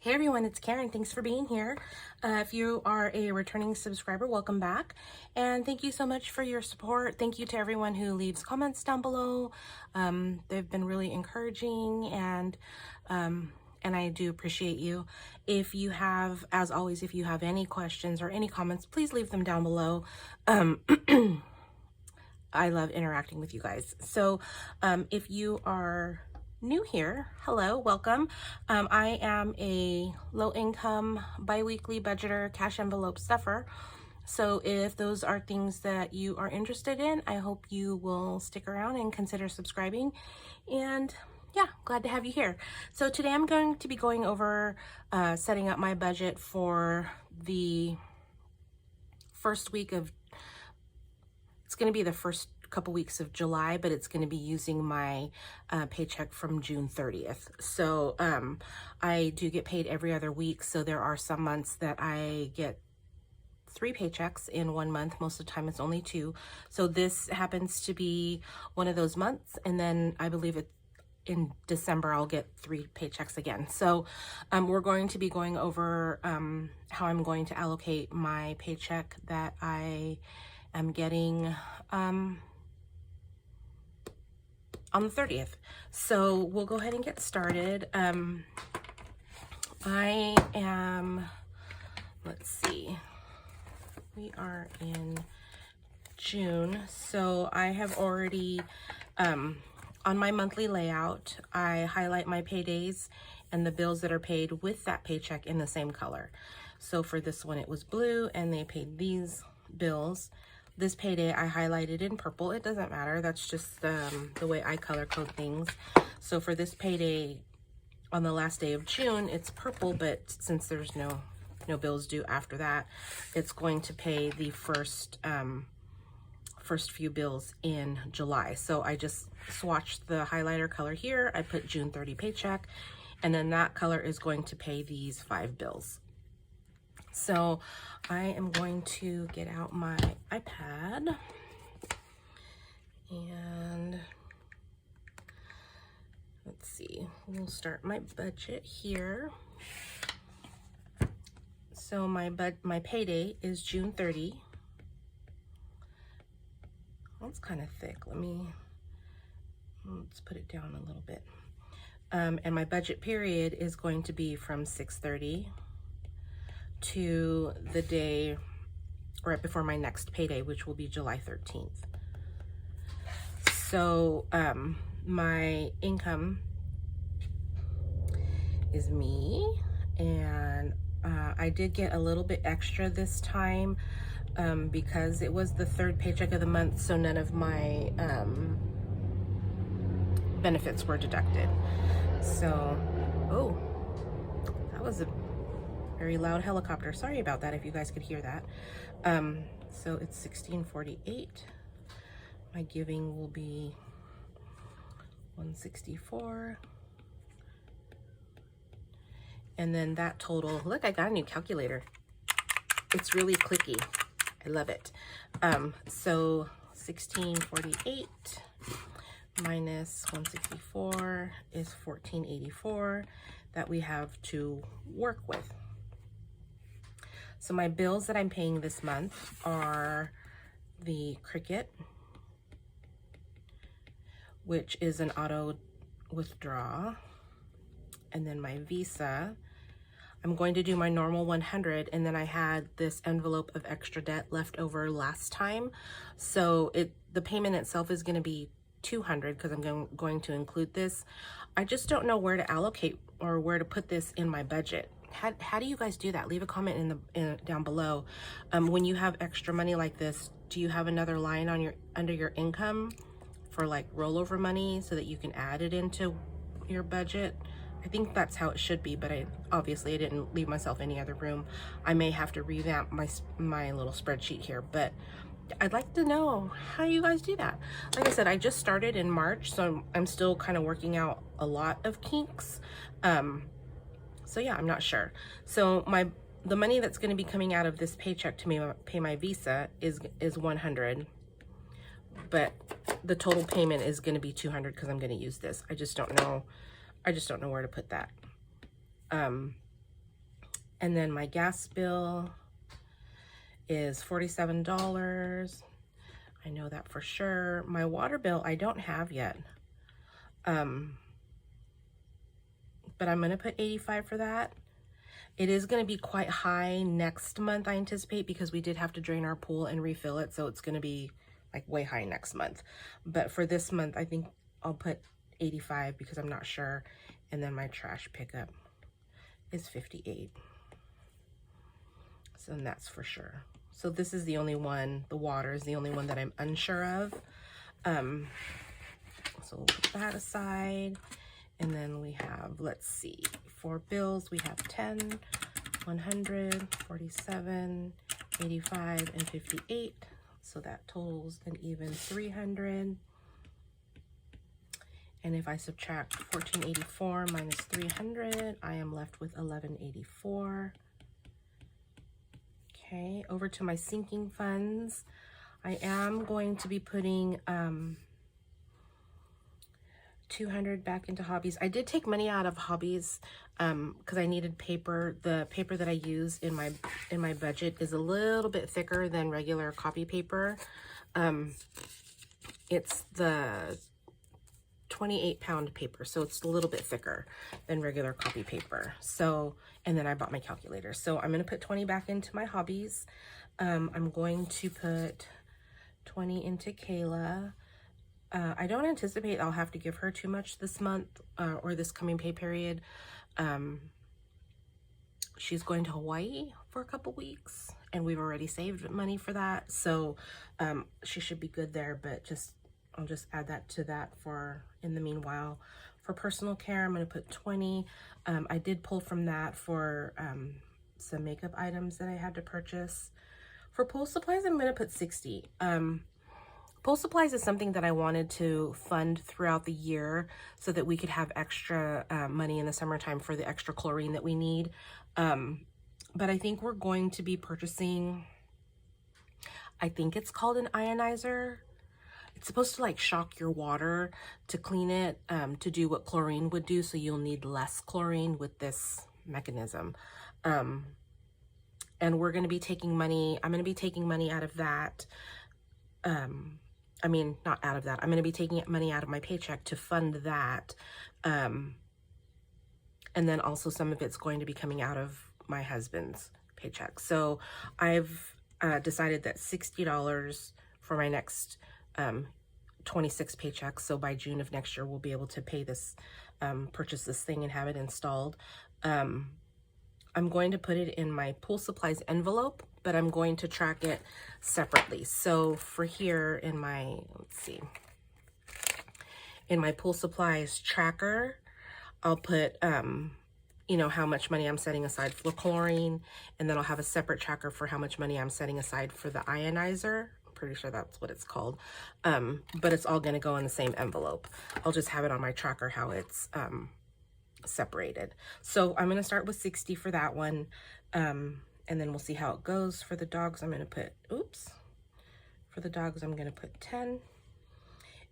Hey everyone, it's Karen. Thanks for being here. If you are a returning subscriber, welcome back. And thank you so much for your support. Thank you to everyone who leaves comments down below. They've been really encouraging and I do appreciate you. If you have, as always, if you have any questions or any comments, please leave them down below. I love interacting with you guys. So if you are new here, hello, welcome. I am a low-income biweekly budgeter, cash envelope stuffer. So if those are things that you are interested in, I hope you will stick around and consider subscribing. And yeah, glad to have you here. So today I'm going to be going over setting up my budget for the first week of, it's going to be the first couple weeks of July, but it's going to be using my paycheck from June 30th. So I do get paid every other week. So there are some months that I get 3 paychecks in 1 month. Most of the time it's only 2. So this happens to be one of those months. And then I believe it in December, I'll get 3 paychecks again. So we're going to be going over how I'm going to allocate my paycheck that I am getting on the 30th. So we'll go ahead and get started. I am, let's see, we are in June. So I have already, on my monthly layout, I highlight my paydays and the bills that are paid with that paycheck in the same color. So for this one, it was blue and they paid these bills. This payday I highlighted in purple. It doesn't matter. That's just the way I color code things. So for this payday on the last day of June, it's purple, but since there's no bills due after that, it's going to pay the first few bills in July. So I just swatched the highlighter color here. I put June 30 paycheck, and then that color is going to pay these 5 bills. So I am going to get out my iPad and let's see, we'll start my budget here. So my payday is June 30. That's kind of thick. Let's put it down a little bit. And my budget period is going to be from 6:30 to the day right before my next payday, which will be July 13th. So my income is me, and I did get a little bit extra this time because it was the 3rd paycheck of the month, so none of my benefits were deducted. So, oh, that was a very loud helicopter. Sorry about that if you guys could hear that. So it's 1648. My giving will be 164. And then that total, look, I got a new calculator. It's really clicky. I love it. So 1648 minus 164 is 1484 that we have to work with. So my bills that I'm paying this month are the Cricket, which is an auto withdraw, and then my Visa. I'm going to do my normal 100, and then I had this envelope of extra debt left over last time. So the payment itself is going to be 200 because I'm going to include this. I just don't know where to allocate or where to put this in my budget. How do you guys do that? Leave a comment down below. When you have extra money like this, do you have another line on under your income for like rollover money so that you can add it into your budget? I think that's how it should be, but obviously I didn't leave myself any other room. I may have to revamp my little spreadsheet here, but I'd like to know how you guys do that. Like I said, I just started in March, so I'm still kind of working out a lot of kinks. So yeah, I'm not sure. So the money that's going to be coming out of this paycheck to pay my Visa is 100, but the total payment is going to be 200 because I'm going to use this. I just don't know where to put that. And then my gas bill is $47. I know that for sure. My water bill I don't have yet. But I'm gonna put 85 for that. It is gonna be quite high next month, I anticipate, because we did have to drain our pool and refill it, so it's gonna be like way high next month. But for this month, I think I'll put 85 because I'm not sure. And then my trash pickup is 58. So that's for sure. So this is the only one, the water is the only one that I'm unsure of. So we'll put that aside. And then we have, let's see, for bills, we have 10, 100, 47, 85, and 58. So that totals an even 300. And if I subtract 1484 minus 300, I am left with 1184. Okay, over to my sinking funds. I am going to be putting 200 back into hobbies. I did take money out of hobbies because I needed paper. The paper that I use in my budget is a little bit thicker than regular copy paper. It's the 28-pound paper, so it's a little bit thicker than regular copy paper. So, and then I bought my calculator. So I'm going to put 20 back into my hobbies. I'm going to put 20 into Kayla. I don't anticipate I'll have to give her too much this month or this coming pay period. She's going to Hawaii for a couple weeks, and we've already saved money for that. So she should be good there, but I'll just add that to that for in the meanwhile. For personal care, I'm going to put 20. I did pull from that for some makeup items that I had to purchase. For pool supplies, I'm going to put 60. Pool supplies is something that I wanted to fund throughout the year so that we could have extra money in the summertime for the extra chlorine that we need. But I think we're going to be purchasing, I think it's called an ionizer. It's supposed to like shock your water to clean it, to do what chlorine would do. So you'll need less chlorine with this mechanism. And we're going to be taking money. I'm going to be taking money out of that. I mean, not out of that. I'm going to be taking money out of my paycheck to fund that. And then also some of it's going to be coming out of my husband's paycheck. So I've decided that $60 for my next 26 paychecks. So by June of next year, we'll be able to pay this, purchase this thing and have it installed. I'm going to put it in my pool supplies envelope, but I'm going to track it separately. So for here in my, let's see, in my pool supplies tracker, I'll put, you know, how much money I'm setting aside for chlorine, and then I'll have a separate tracker for how much money I'm setting aside for the ionizer. I'm pretty sure that's what it's called. But it's all gonna go in the same envelope. I'll just have it on my tracker how it's separated. So I'm gonna start with 60 for that one. And then we'll see how it goes. For the dogs, I'm gonna put, oops. For the dogs, I'm gonna put 10.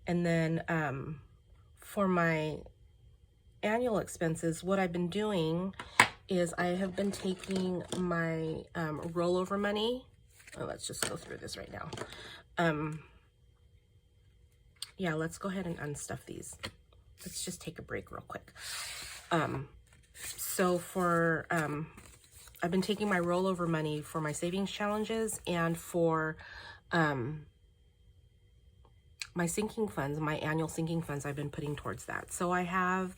And then for my annual expenses, what I've been doing is I have been taking my rollover money. Oh, let's just go through this right now. Yeah, let's go ahead and unstuff these. Let's just take a break real quick. So for, I've been taking my rollover money for my savings challenges and for my sinking funds, my annual sinking funds, I've been putting towards that. So I have,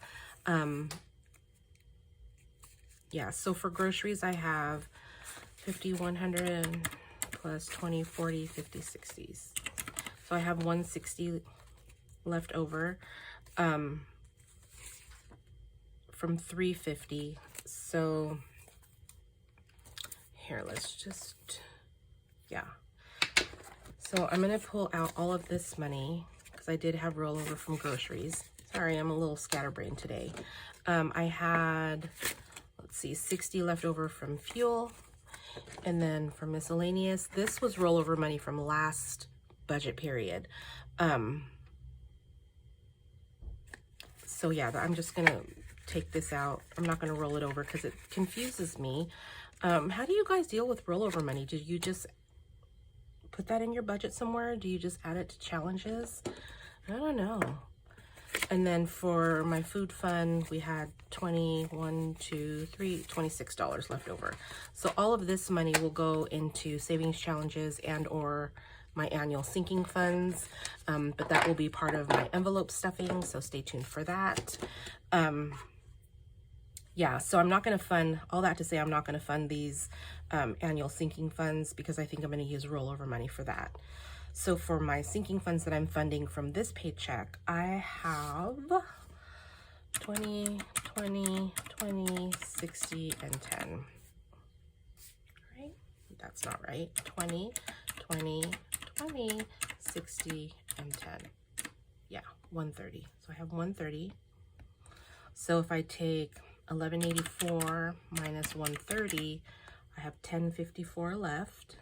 yeah, so for groceries, I have 50, 100 plus 20, 40, 50, 60s. So I have 160 left over from 350. So here, let's just, yeah. So I'm gonna pull out all of this money because I did have rollover from groceries. Sorry, I'm a little scatterbrained today. I had, let's see, 60 left over from fuel. And then for miscellaneous, this was rollover money from last budget period. So yeah, I'm just gonna take this out. I'm not going to roll it over because it confuses me. How do you guys deal with rollover money? Do you just put that in your budget somewhere? Do you just add it to challenges? I don't know. And then for my food fund, we had $26 left over. So all of this money will go into savings challenges and or my annual sinking funds, but that will be part of my envelope stuffing, so stay tuned for that. Yeah, so I'm not going to fund, all that to say I'm not going to fund these annual sinking funds because I think I'm going to use rollover money for that. So for my sinking funds that I'm funding from this paycheck, I have 20, 20, 20, 60, and 10. Right? That's not right. 20, 20, 20, 60, and 10. Yeah, 130. So I have 130. So if I take 1184 minus 130, I have 1054 left.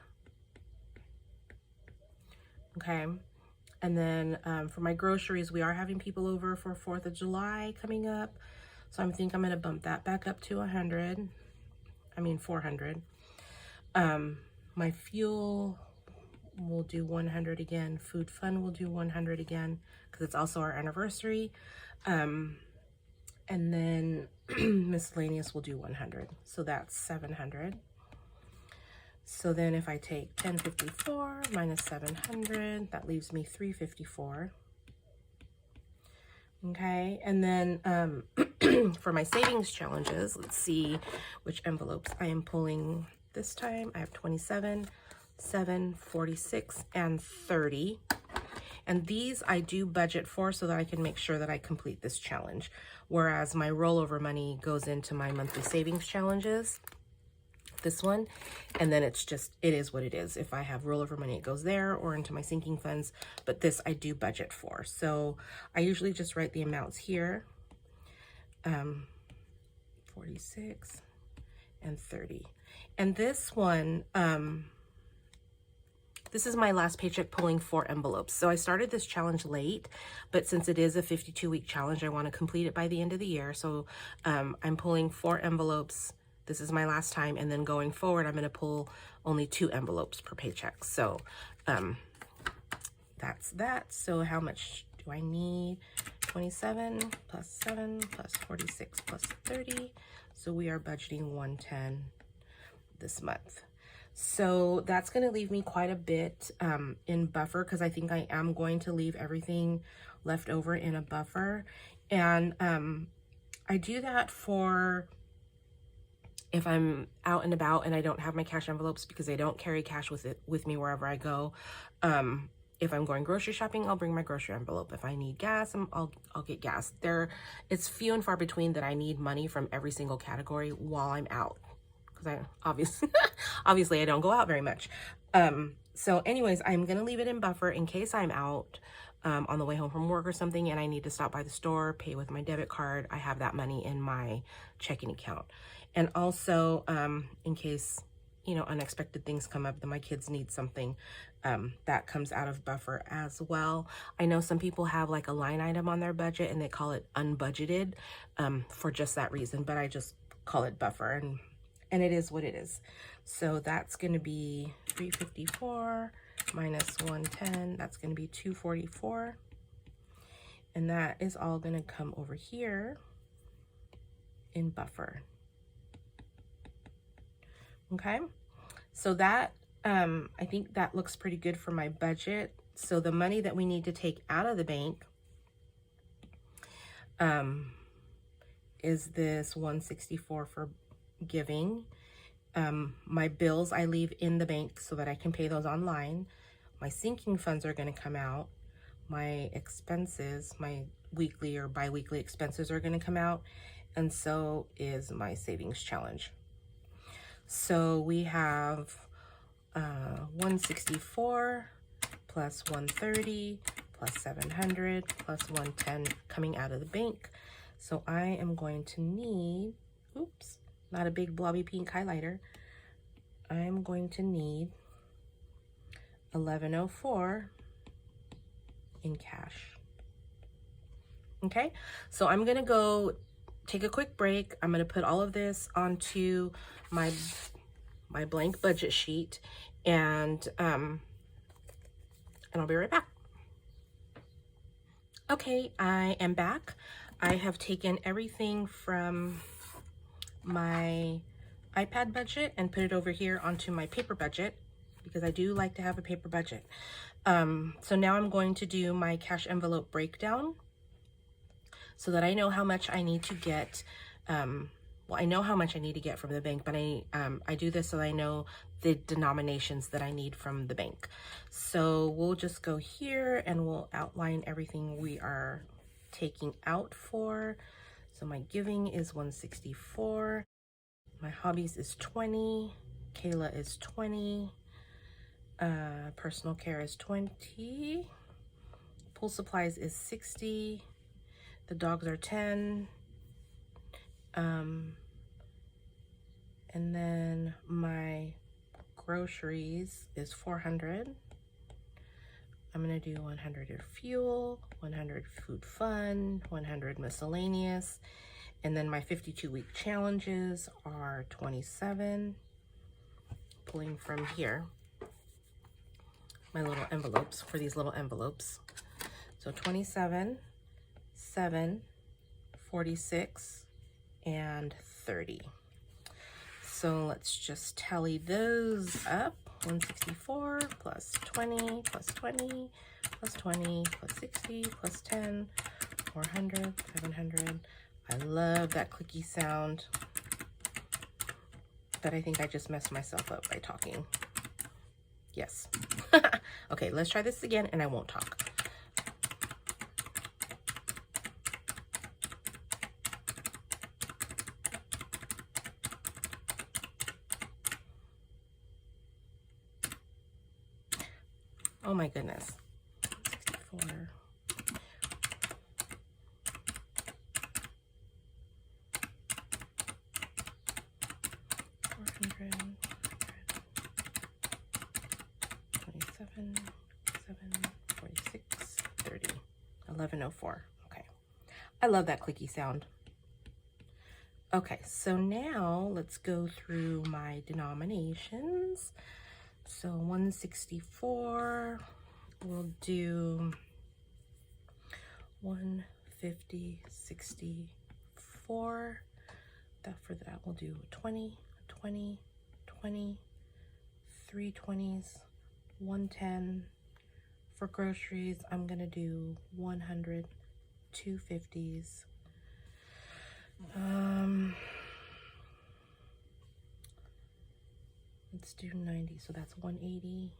Okay, and then for my groceries, we are having people over for 4th of July coming up. So I think I'm going to bump that back up to 400. My fuel will do 100 again. Food fund will do 100 again because it's also our anniversary. And then miscellaneous will do 100. So that's 700. So then if I take 1054 minus 700, that leaves me 354. Okay, and then for my savings challenges, let's see which envelopes I am pulling this time. I have 27, 7, 46, and 30. And these I do budget for so that I can make sure that I complete this challenge. Whereas my rollover money goes into my monthly savings challenges. This one, and then it's just, it is what it is. If I have rollover money, it goes there or into my sinking funds, but this I do budget for. So I usually just write the amounts here, 46 and 30. And this one, this is my last paycheck pulling 4 envelopes. So I started this challenge late, but since it is a 52-week challenge, I want to complete it by the end of the year. So I'm pulling 4 envelopes. This is my last time, and then going forward, I'm going to pull only 2 envelopes per paycheck. So that's that. So how much do I need? 27 plus 7 plus 46 plus 30. So we are budgeting 110 this month. So that's going to leave me quite a bit in buffer because I think I am going to leave everything left over in a buffer. And I do that for if I'm out and about and I don't have my cash envelopes because I don't carry cash with me wherever I go. If I'm going grocery shopping, I'll bring my grocery envelope. If I need gas, I'll get gas. It's few and far between that I need money from every single category while I'm out. Because I obviously I don't go out very much. So anyways, I'm gonna leave it in buffer in case I'm out on the way home from work or something and I need to stop by the store, pay with my debit card. I have that money in my checking account. And also in case, you know, unexpected things come up that my kids need something, that comes out of buffer as well. I know some people have like a line item on their budget and they call it unbudgeted for just that reason, but I just call it buffer and it is what it is. So that's going to be 354 minus 110. That's going to be 244. And that is all going to come over here in buffer. Okay, so that, I think that looks pretty good for my budget. So the money that we need to take out of the bank is this 164 for giving. My bills I leave in the bank so that I can pay those online. My sinking funds are going to come out. My expenses, my weekly or bi-weekly expenses are going to come out. And so is my savings challenge. So we have 164 plus 130 plus 700 plus 110 coming out of the bank. So I am going to need, oops, not a big blobby pink highlighter. I'm going to need 1104 in cash. Okay, so I'm gonna go take a quick break. I'm going to put all of this onto my blank budget sheet, and I'll be right back. Okay, I am back. I have taken everything from my iPad budget and put it over here onto my paper budget, because I do like to have a paper budget. So now I'm going to do my cash envelope breakdown so that I know how much I need to get. Well, I know how much I need to get from the bank, but I do this so that I know the denominations that I need from the bank. So we'll just go here and we'll outline everything we are taking out for. So my giving is 164. My hobbies is 20. Kayla is 20. Personal care is 20. Pool supplies is 60. The dogs are 10. And then my groceries is 400. I'm gonna do 100 of fuel, 100 food fun, 100 miscellaneous, and then my 52-week challenges are 27. Pulling from here, my little envelopes for these little envelopes. So 27, 7, 46, and 30. So let's just tally those up. 164 plus 20 plus 20 plus 20 plus 60 plus 10, 400, 700. I love that clicky sound, but I think I just messed myself up by talking. Yes. Okay, let's try this again and I won't talk. Oh my goodness. 64. Seven, 46, 30, 1104. Okay. I love that clicky sound. Okay, so now let's go through my denominations. So 164, we'll do 150, 64. For that, we'll do 20, 20, 20, 3 20s, 110. For groceries, I'm gonna do 100, 2 50s. Let's do 90, so that's 180,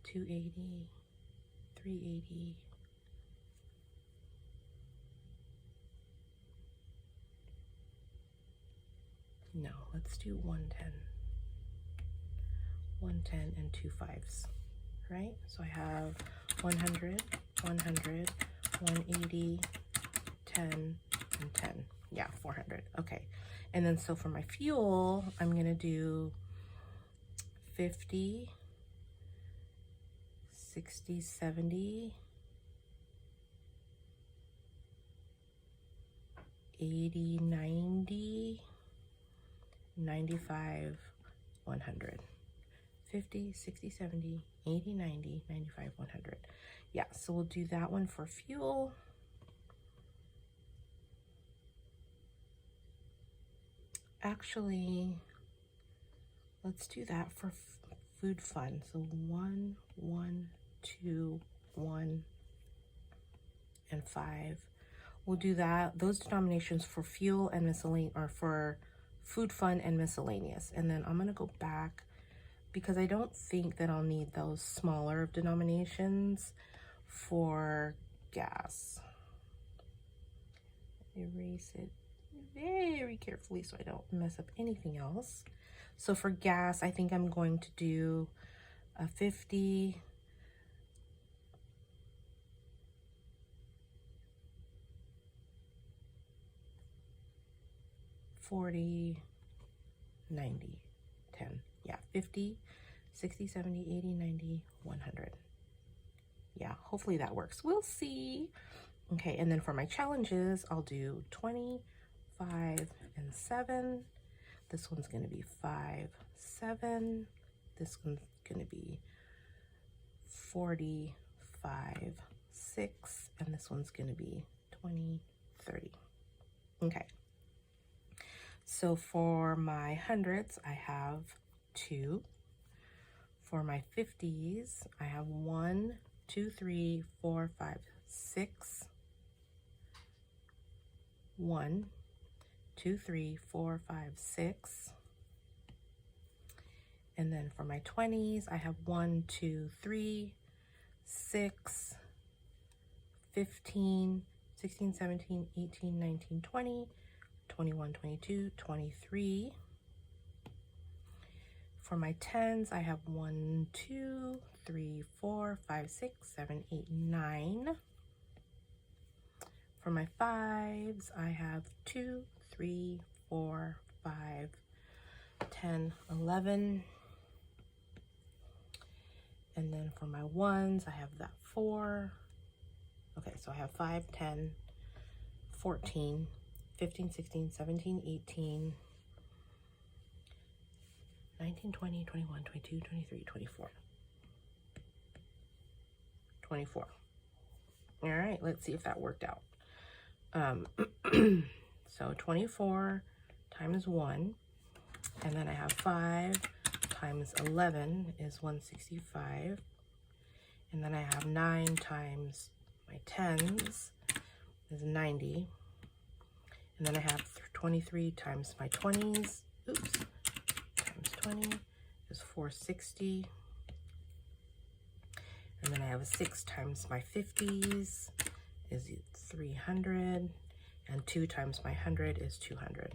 280, 380. No, let's do 110. 110 and 2 5s, right? So I have 100, 100, 180, 10, and 10. Yeah, 400. Okay. And then so for my fuel, I'm going to do 50, 60, 70, 80, 90, 95, 100. 50, 60, 70, 80, 90, 95, 100. Yeah, so we'll do that one for fuel. Actually, let's do that for food fun. So 1, 1, 2, 1, and 5. We'll do that, those denominations for fuel and miscellaneous, or for food fun and miscellaneous. And then I'm gonna go back because I don't think that I'll need those smaller denominations for gas. Erase it very carefully so I don't mess up anything else. So for gas, I think I'm going to do a 50, 40, 90, 10. Yeah, 50, 60, 70, 80, 90, 100. Yeah, hopefully that works. We'll see. Okay, and then for my challenges, I'll do 20, 5, and 7. This one's going to be 5, 7. This one's going to be 40, 5, 6. And this one's going to be 20, 30. Okay. So for my hundreds, I have 2. For my 50s, I have 1, 2, 3, 4, 5, 6. 1, 2, 3, 4, 5, 6. And then for my 20s, I have 1, 2, 3, 6, 15, 16, 17, 18, 19, 20, 21, 22, 23. For my 10s, I have 1, 2, 3, 4, 5, 6, 7, 8, 9. For my 5s, I have 2, 3, 4, 5, 10, 11. And then for my 1s, I have that 4. Okay, so I have 5, 10, 14, 15, 16, 17, 18, 19, 20, 21, 22, 23, 24. 24. All right, let's see if that worked out. So 24 times 1, and then I have 5 times 11 is 165, and then I have 9 times my 10s is 90, and then I have 23 times my 20s, oops, times 20 is 460, and then I have 6 times my 50s is 300, and 2 times my 100 is 200.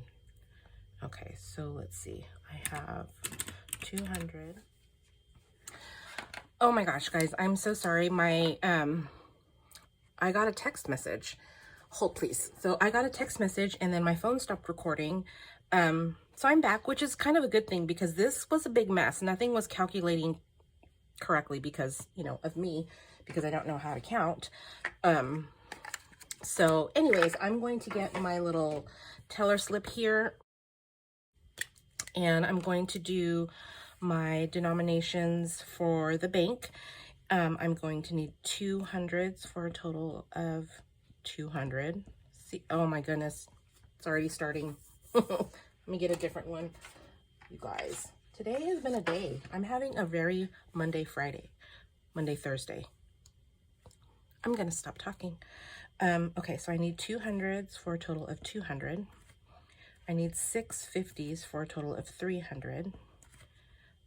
Okay, so let's see. I have 200. Oh my gosh, guys, I'm so sorry. My I got a text message. Hold please. So I got a text message and then my phone stopped recording. So I'm back, which is kind of a good thing because this was a big mess. Nothing was calculating correctly because, you know, of me, because I don't know how to count. So anyways, I'm going to get my little teller slip here and I'm going to do my denominations for the bank. I'm going to need 200s for a total of 200. See, oh my goodness, it's already starting. Let me get a different one, you guys. Today has been a day. I'm having a very Monday, Thursday. I'm gonna stop talking. Okay, so I need 200s for a total of 200. I need 6 50s for a total of 300.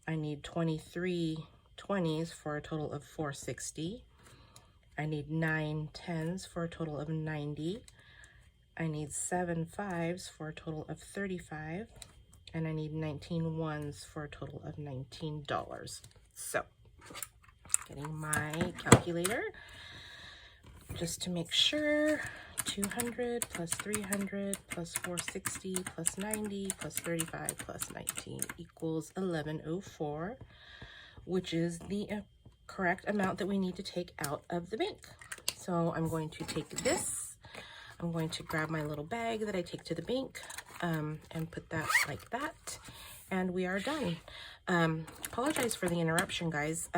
I need 23 20s for a total of 460. I need 9 10s for a total of 90. I need 7 5s for a total of 35. And I need 19 1s for a total of $19. So, getting my calculator just to make sure. 200 plus 300 plus 460 plus 90 plus 35 plus 19 equals 1104, which is the correct amount that we need to take out of the bank. So I'm going to take this. I'm going to grab my little bag that I take to the bank and put that like that. And we are done. Apologize for the interruption, guys.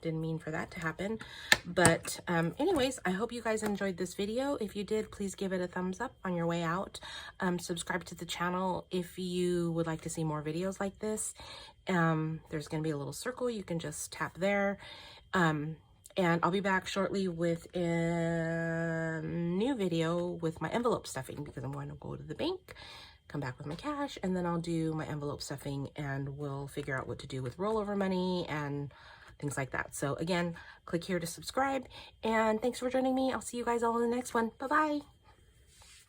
Didn't mean for that to happen. But anyways, I hope you guys enjoyed this video. If you did, please give it a thumbs up on your way out. Subscribe to the channel if you would like to see more videos like this. There's going to be a little circle. You can just tap there. And I'll be back shortly with a new video with my envelope stuffing because I'm going to go to the bank, come back with my cash, and then I'll do my envelope stuffing and we'll figure out what to do with rollover money and things like that. So again, click here to subscribe, and thanks for joining me. I'll see you guys all in the next one. Bye-bye.